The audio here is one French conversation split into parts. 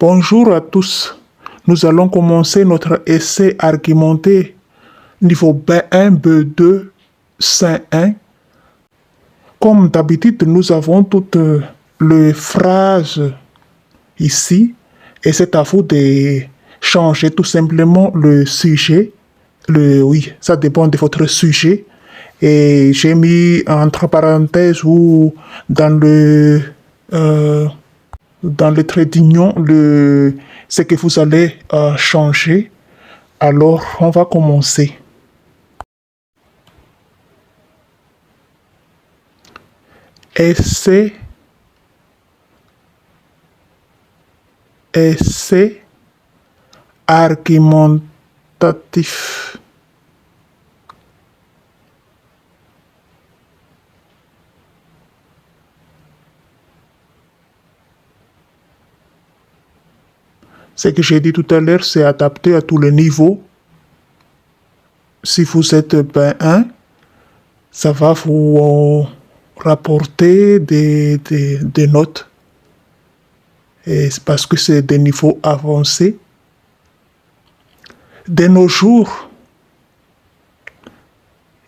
Bonjour à tous. Nous allons commencer notre essai argumenté niveau B1, B2, C1. Comme d'habitude, nous avons toutes les phrases ici et c'est à vous de changer tout simplement le sujet. Oui, ça dépend de votre sujet. Et j'ai mis entre parenthèses ou dans le trait d'union ce que vous allez changer. Alors, on va commencer. Essai argumentatif. Ce que j'ai dit tout à l'heure, c'est adapté à tous les niveaux. Si vous êtes B1, ça va vous rapporter des notes. Et c'est parce que c'est des niveaux avancés. De nos jours,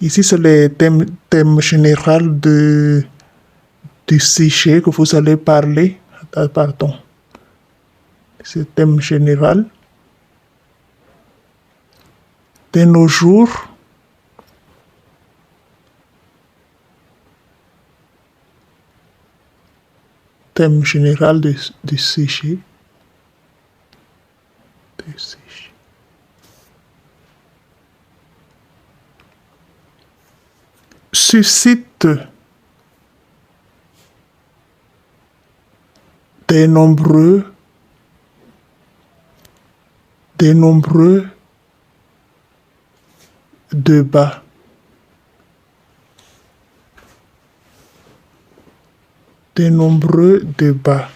ici c'est le thème général du sujet que vous allez parler. Pardon. C'est le thème général. De nos jours, thème général du sujet. Suscite de nombreux débats. De nombreux débats.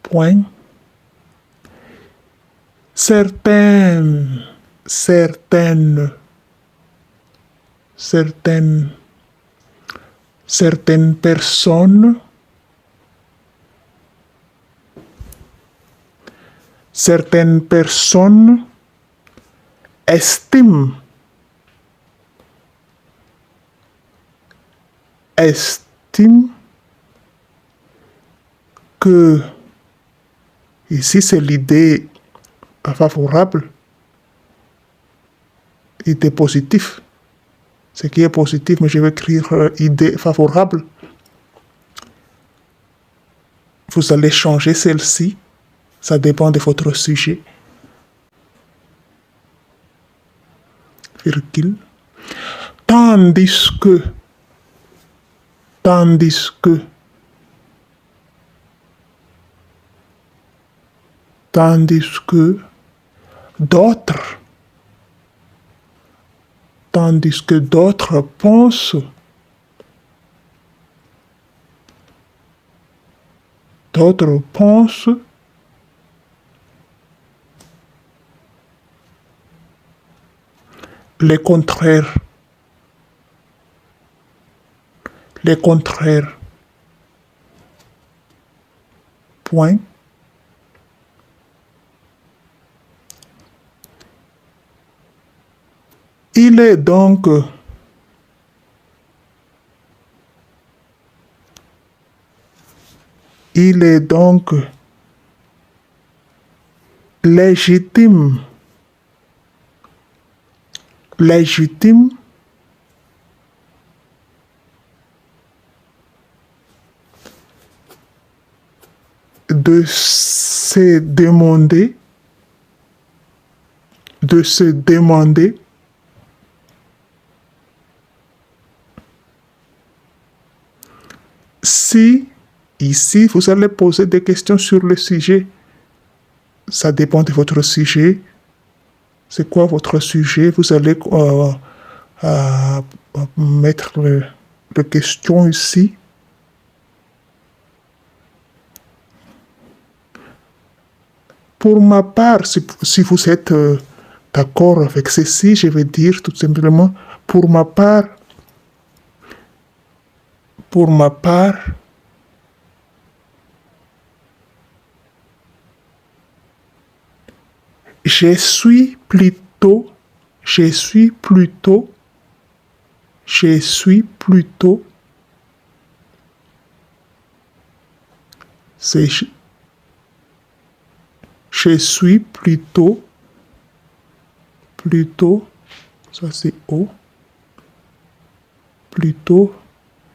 Point. Certaines personnes estiment que, ici c'est l'idée favorable, idée positive, ce qui est positif, mais je vais écrire idée favorable. Vous allez changer celle-ci, ça dépend de votre sujet. Virgule. Tandis que d'autres pensent le contraire. Point. Il est donc légitime de se demander si, ici, vous allez poser des questions sur le sujet. Ça dépend de votre sujet. C'est quoi votre sujet? Vous allez mettre les questions ici. Pour ma part, si vous êtes d'accord avec ceci, je vais dire tout simplement, pour ma part, Je suis plutôt, je suis plutôt, je suis plutôt, c'est je suis plutôt, plutôt, ça c'est O, plutôt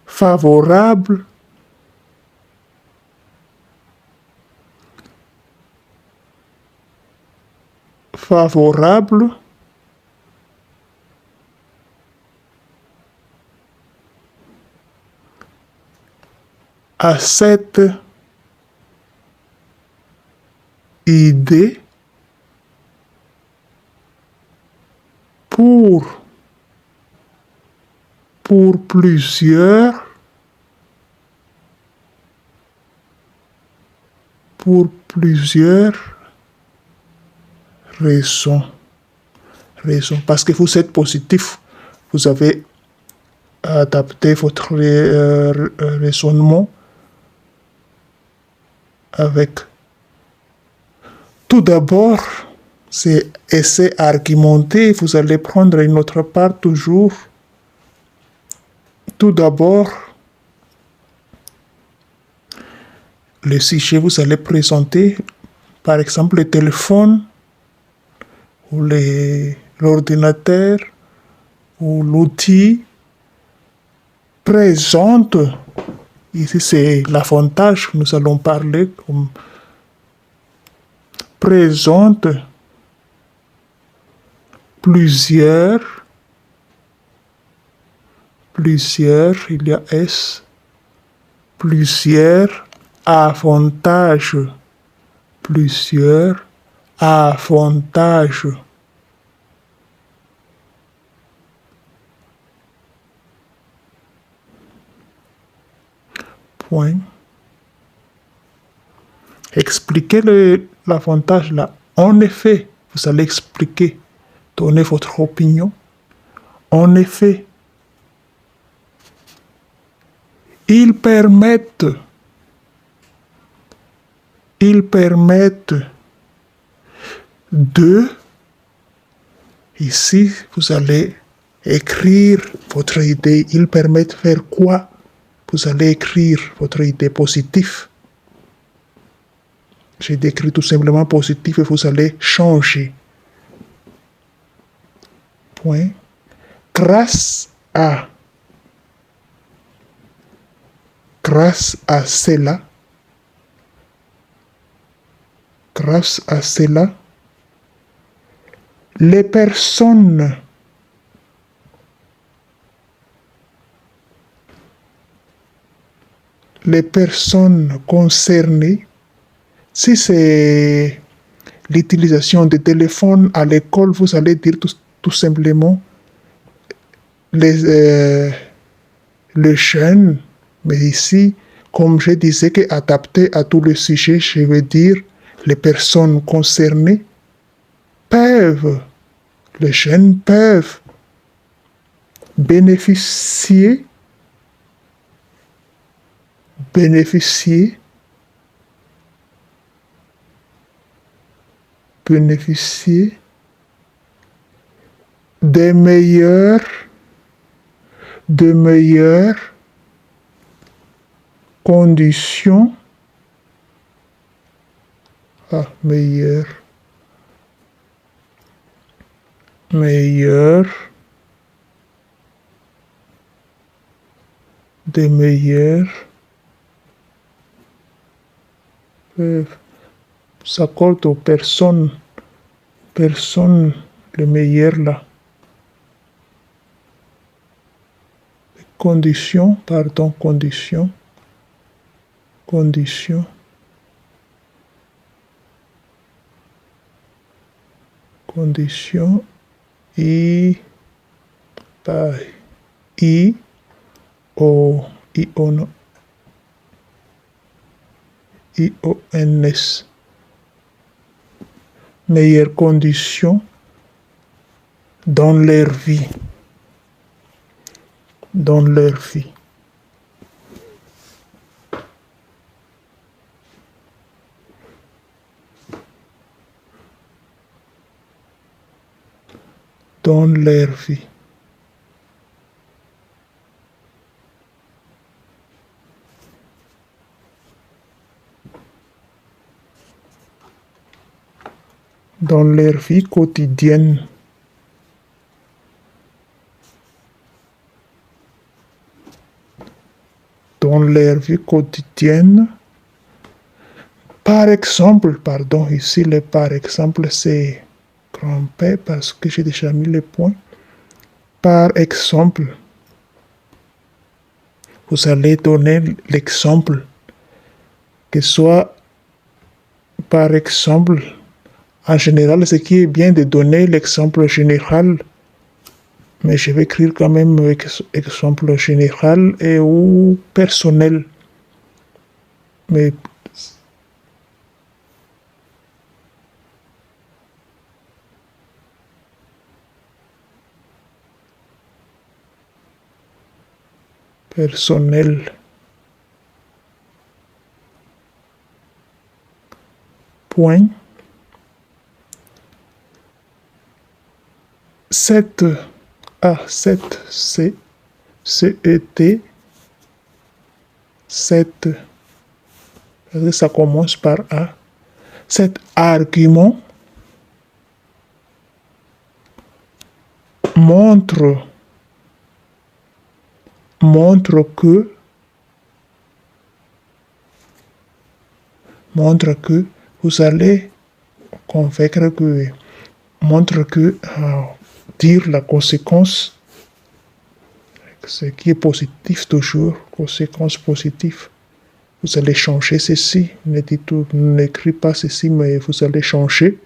favorable, favorable, à cette idée pour plusieurs, pour plusieurs raisons. Parce que vous êtes positif, vous avez adapté votre raisonnement avec. Tout d'abord, c'est essayer argumenter, vous allez prendre une autre part toujours. Tout d'abord, le sujet, vous allez présenter, par exemple, le téléphone, ou l'ordinateur, ou l'outil présente. Ici, c'est l'avantage, nous allons parler comme présente plusieurs, il y a S, plusieurs avantages, plusieurs avantages. Point. Expliquez l'avantage là. En effet, vous allez expliquer, donner votre opinion. En effet, ils permettent de, ici, vous allez écrire votre idée. Ils permettent de faire quoi? Vous allez écrire votre idée positive. J'ai décrit tout simplement positif et vous allez changer. Point. Grâce à cela, les personnes concernées, si c'est l'utilisation des téléphones à l'école, vous allez dire tout simplement les jeunes, mais ici, comme je disais, que adapté à tout le sujet, je veux dire les personnes concernées les jeunes peuvent bénéficier des meilleures conditions, des meilleures s'accorde aux personnes les meilleures là. Conditions I, I, O, I, O, no, I, O, N, S. Meilleures conditions dans leur vie. dans leur vie. Dans leur vie quotidienne. Dans leur vie quotidienne. Par exemple, pardon, ici le par exemple c'est grand P parce que j'ai déjà mis les points. Par exemple, vous allez donner l'exemple, que soit par exemple, en général, ce qui est bien de donner l'exemple général, mais je vais écrire quand même exemple général et ou personnel. Mais personnel. Point. Cette C, C-E-T, cette, ça commence par A. Cet argument montre que vous allez convaincre que montre que dire la conséquence, ce qui est positif toujours, conséquence positive. Vous allez changer ceci, n'écris pas ceci, mais vous allez changer.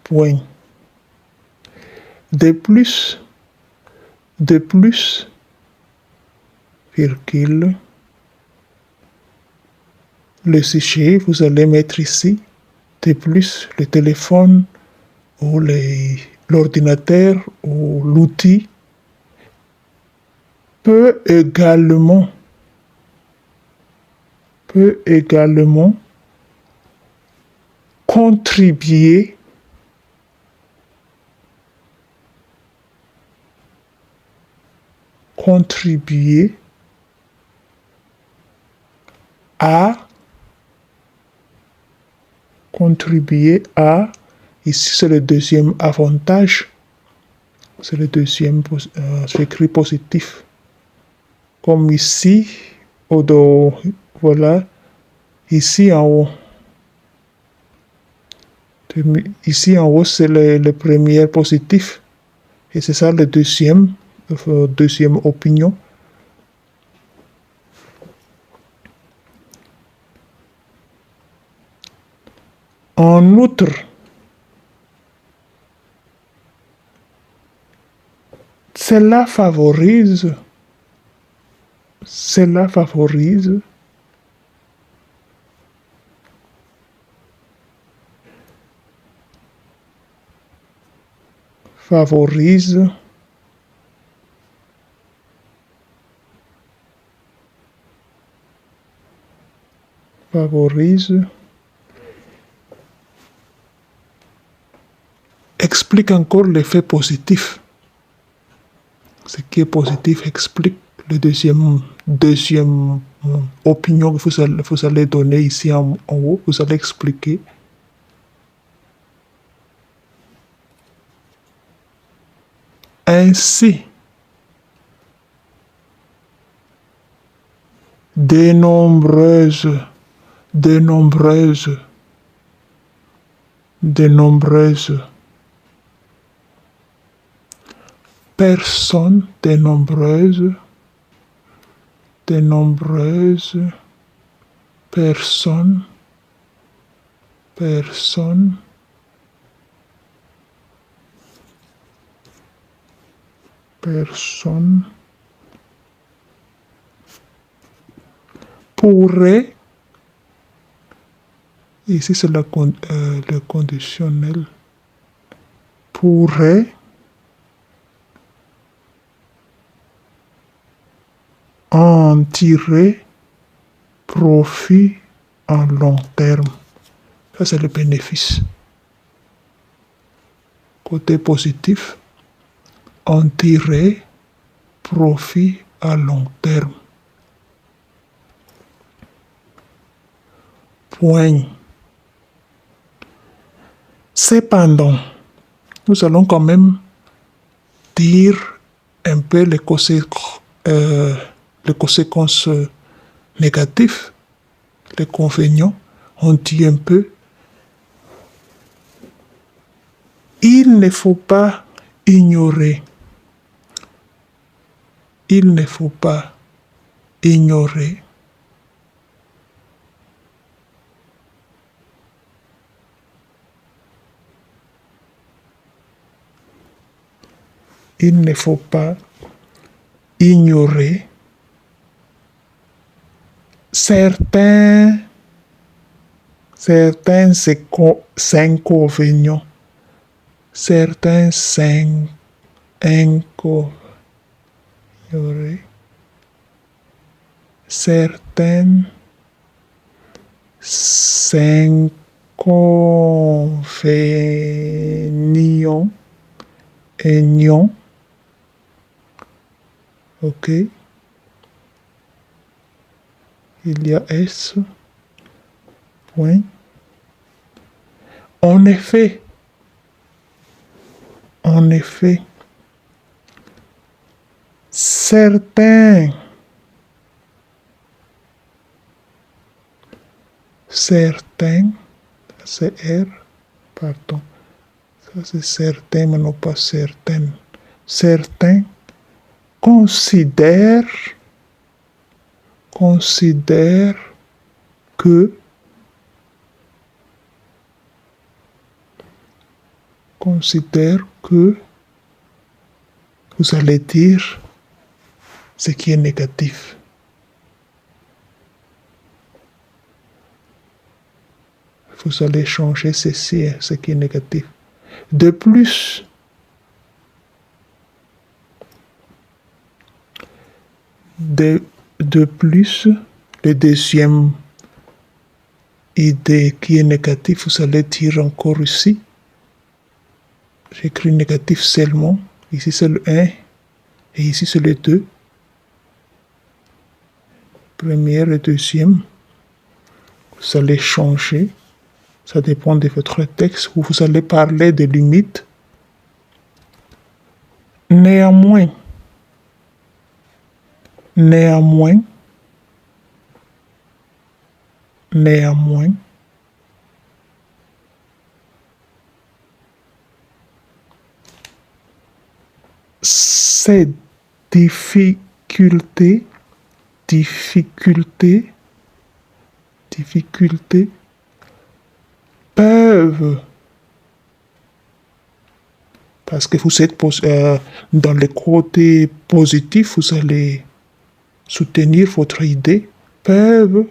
Point. De plus, virgule, le sujet, vous allez mettre ici, de plus, le téléphone ou l'ordinateur ou l'outil peut également contribuer à, ici c'est le deuxième avantage, c'est le deuxième, j'écris positif. Comme ici, voilà, ici en haut. Ici en haut, c'est le premier positif. Et c'est ça le deuxième opinion. En outre, cela favorise explique encore l'effet positif. Ce qui est positif explique le deuxième opinion que vous allez donner ici en haut. Vous allez expliquer. Ainsi, de nombreuses personnes, de nombreuses personnes pourraient, ici c'est le conditionnel, pourrait en tirer profit en long terme. Ça, c'est le bénéfice. Côté positif, on tirait profit à long terme. Point. Cependant, nous allons quand même dire un peu les conséquences négatives, les inconvénients. On dit un peu. Il ne faut pas ignorer. Il ne faut pas ignorer il ne faut pas ignorer certains inconvénients, certains inconvénients, certains inconvénients, ok, il y a S, point. En effet, certains c'est R, pardon, ça c'est certain, mais non pas certaines. Certains considèrent que vous allez dire ce qui est négatif. Vous allez changer ceci, ce qui est négatif. De plus, le deuxième idée qui est négative, vous allez dire encore ici. J'écris négatif seulement. Ici c'est le 1 et ici c'est le 2. Première et deuxième. Vous allez changer. Ça dépend de votre texte où vous allez parler des limites. Néanmoins, ces difficultés peuvent, parce que vous êtes dans le côté positif, vous allez soutenir votre idée, peuvent,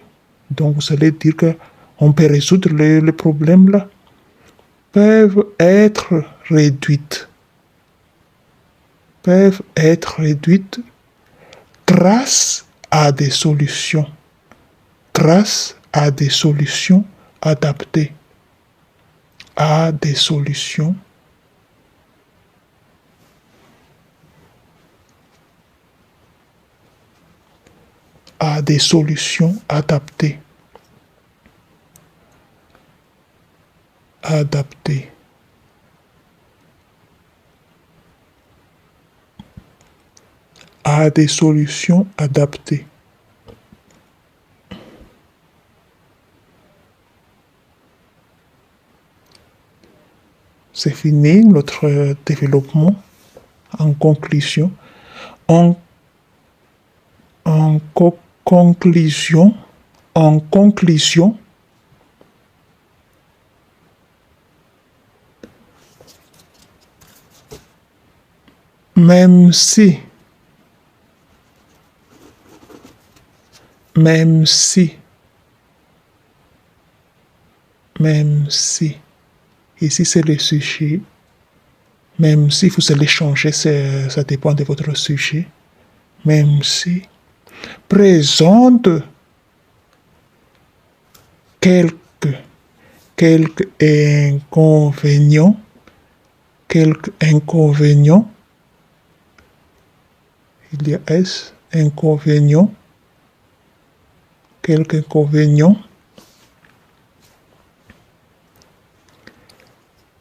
donc vous allez dire qu'on peut résoudre le problème là, peuvent être réduites grâce à des solutions adaptées, à des solutions adaptées. À des solutions adaptées. C'est fini notre développement. En conclusion, même si ici c'est le sujet, même si vous allez changer, ça dépend de votre sujet, même si présente quelques inconvénients, quelques inconvénients. Il y a S, inconvénients, quelques inconvénients.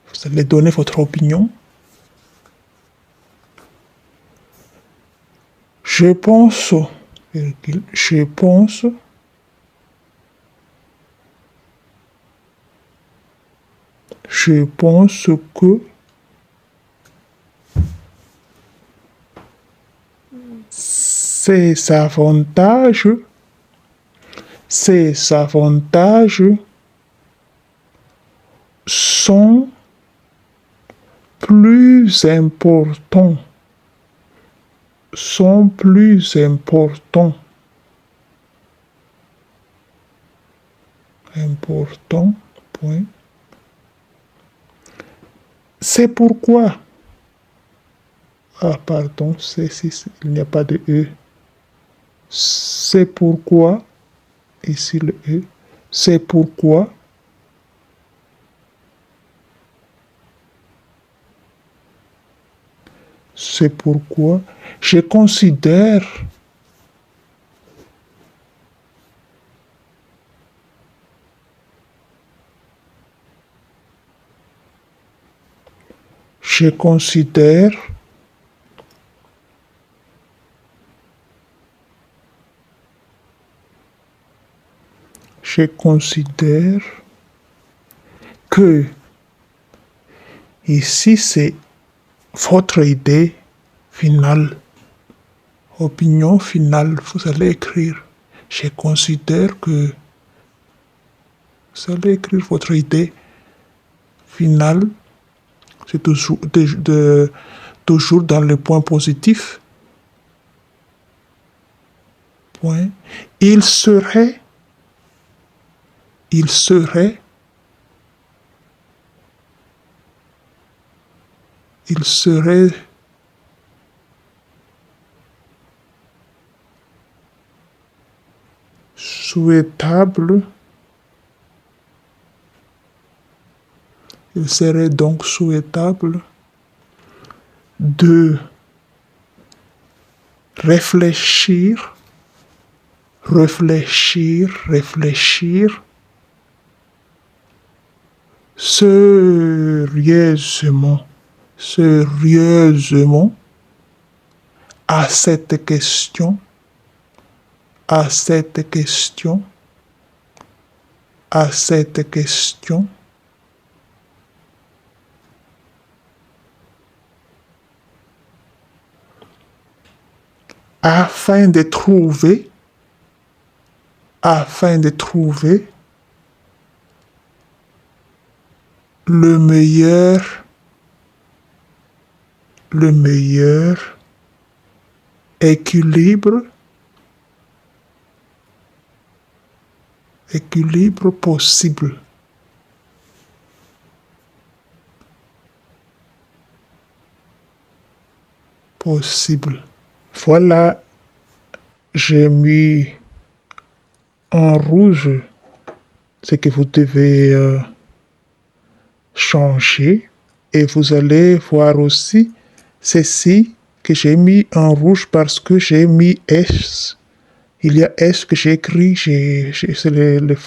Vous allez donner votre opinion. Je pense, je pense, je pense que ces avantages sont plus importants, importants, point. C'est pourquoi, pardon, il n'y a pas de E. C'est pourquoi, ici le E, c'est pourquoi je considère que ici c'est votre idée finale, opinion finale, vous allez écrire. Je considère que vous allez écrire votre idée finale. C'est toujours, toujours dans le point positif. Point. Il serait souhaitable, il serait donc souhaitable de réfléchir sérieusement à cette question, afin de trouver le meilleur équilibre possible. Voilà, j'ai mis en rouge ce que vous devez changer, et vous allez voir aussi ceci que j'ai mis en rouge parce que j'ai mis S. Il y a S que j'ai écrit, c'est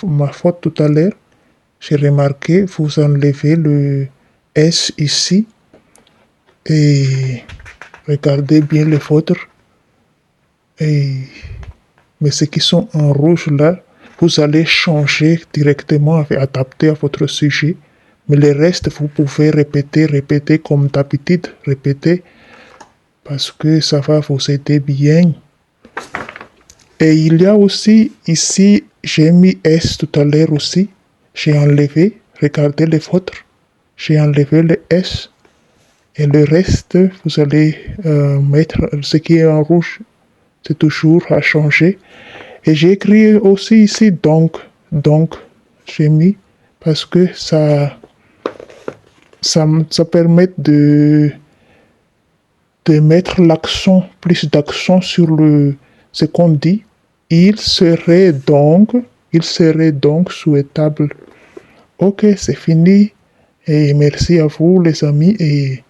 ma faute tout à l'heure. J'ai remarqué, vous enlevez le S ici et regardez bien les vôtres. Mais ceux qui sont en rouge là, vous allez changer directement, adapter à votre sujet. Mais le reste, vous pouvez répéter comme d'habitude, répéter, parce que ça va vous aider bien. Et il y a aussi, ici, j'ai mis S tout à l'heure aussi. J'ai enlevé, regardez les vôtres. J'ai enlevé le S. Et le reste, vous allez mettre ce qui est en rouge. C'est toujours à changer. Et j'ai écrit aussi ici donc, j'ai mis, parce que ça permet de mettre plus d'accent sur ce qu'on dit. Il serait donc souhaitable. Ok, c'est fini. Et merci à vous les amis et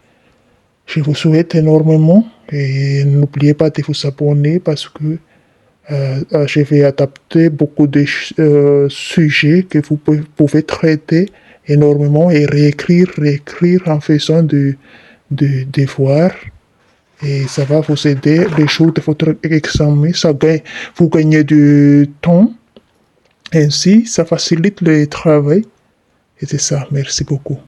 Je vous souhaite énormément et n'oubliez pas de vous abonner parce que je vais adapter beaucoup de sujets que vous pouvez traiter énormément et réécrire en faisant de devoirs. Et ça va vous aider le jour de votre examen. Vous gagnez du temps. Ainsi, ça facilite le travail. Et c'est ça. Merci beaucoup.